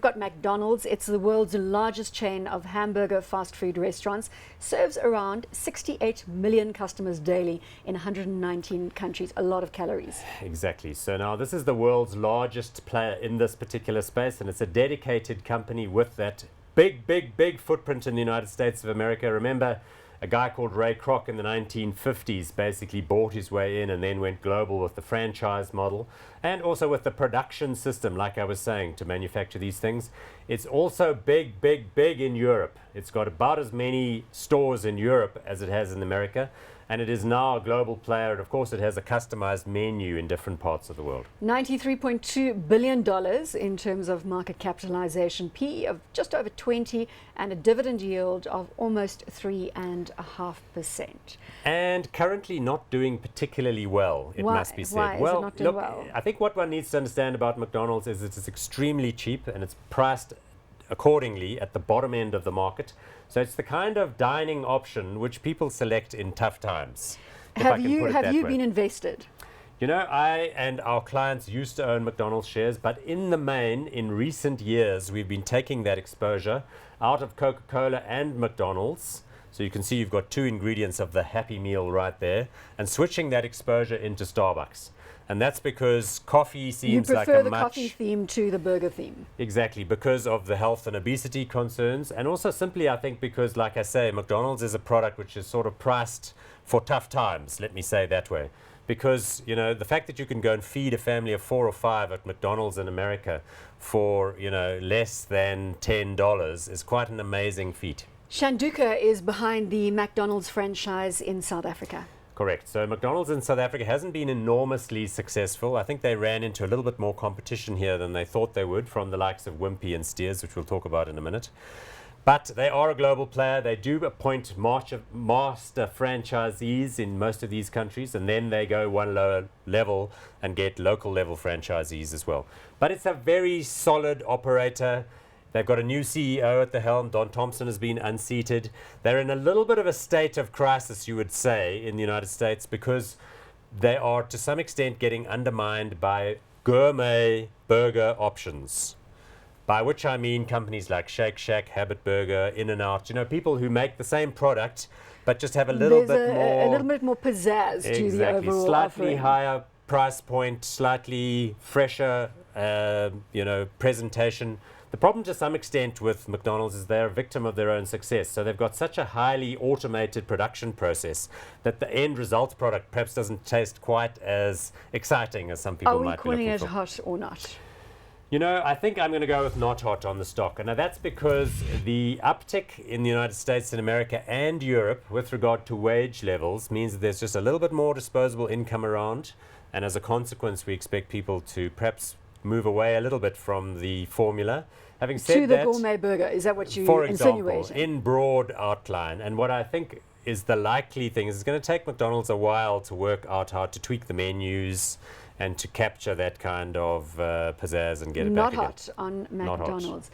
got McDonald's. It's the world's largest chain of hamburger fast food restaurants, serves around 68 million customers daily in 119 countries, a lot of calories. Exactly. So now this is the world's largest player in this particular space, and it's a dedicated company with that big footprint in the United States of America. Remember, a guy called Ray Kroc in the 1950s basically bought his way in and then went global with the franchise model and also with the production system, like I was saying, to manufacture these things. It's also big in Europe. It's got about as many stores in Europe as it has in America, and it is now a global player, and of course it has a customized menu in different parts of the world. $93.2 billion in terms of market capitalization, PE of just over 20, and a dividend yield of almost 3.5%. And currently not doing particularly well, it must be said. Why is it not doing well? I think what one needs to understand about McDonald's is it's extremely cheap and it's priced accordingly at the bottom end of the market. So it's the kind of dining option which people select in tough times. Have you been invested? You know, I and our clients used to own McDonald's shares, but in the main, in recent years, we've been taking that exposure out of Coca-Cola and McDonald's. So you can see you've got two ingredients of the Happy Meal right there, and switching that exposure into Starbucks. And that's because coffee seems like a much... You prefer the coffee theme to the burger theme. Exactly, because of the health and obesity concerns, and also simply I think because, like I say, McDonald's is a product which is sort of priced for tough times, let me say it that way. Because, you know, the fact that you can go and feed a family of 4 or 5 at McDonald's in America for, you know, less than $10 is quite an amazing feat. Shanduka is behind the McDonald's franchise in South Africa. Correct. So McDonald's in South Africa hasn't been enormously successful. I think they ran into a little bit more competition here than they thought they would from the likes of Wimpy and Steers, which we'll talk about in a minute. But they are a global player. They do appoint master franchisees in most of these countries, and then they go one lower level and get local level franchisees as well. But it's a very solid operator. They've got a new CEO at the helm. Don Thompson has been unseated. They're in a little bit of a state of crisis, you would say, in the United States because they are, to some extent, getting undermined by gourmet burger options. By which I mean companies like Shake Shack, Habit Burger, In-N-Out, you know, people who make the same product but just have a little bit more pizzazz to the overall slightly offering. Higher price point, slightly fresher, you know, presentation. The problem to some extent with McDonald's is they're a victim of their own success. So they've got such a highly automated production process that the end result product perhaps doesn't taste quite as exciting as some people might be looking for. Are we calling it hot or not? You know, I think I'm going to go with not hot on the stock. And now that's because the uptick in the United States and America and Europe with regard to wage levels means that there's just a little bit more disposable income around. And as a consequence, we expect people to perhaps move away a little bit from the formula. Having said that, to the gourmet burger, is that what you insinuate? For example, in broad outline, and what I think is the likely thing is it's going to take McDonald's a while to work out how to tweak the menus and to capture that kind of pizzazz and get it back again. Not hot on McDonald's.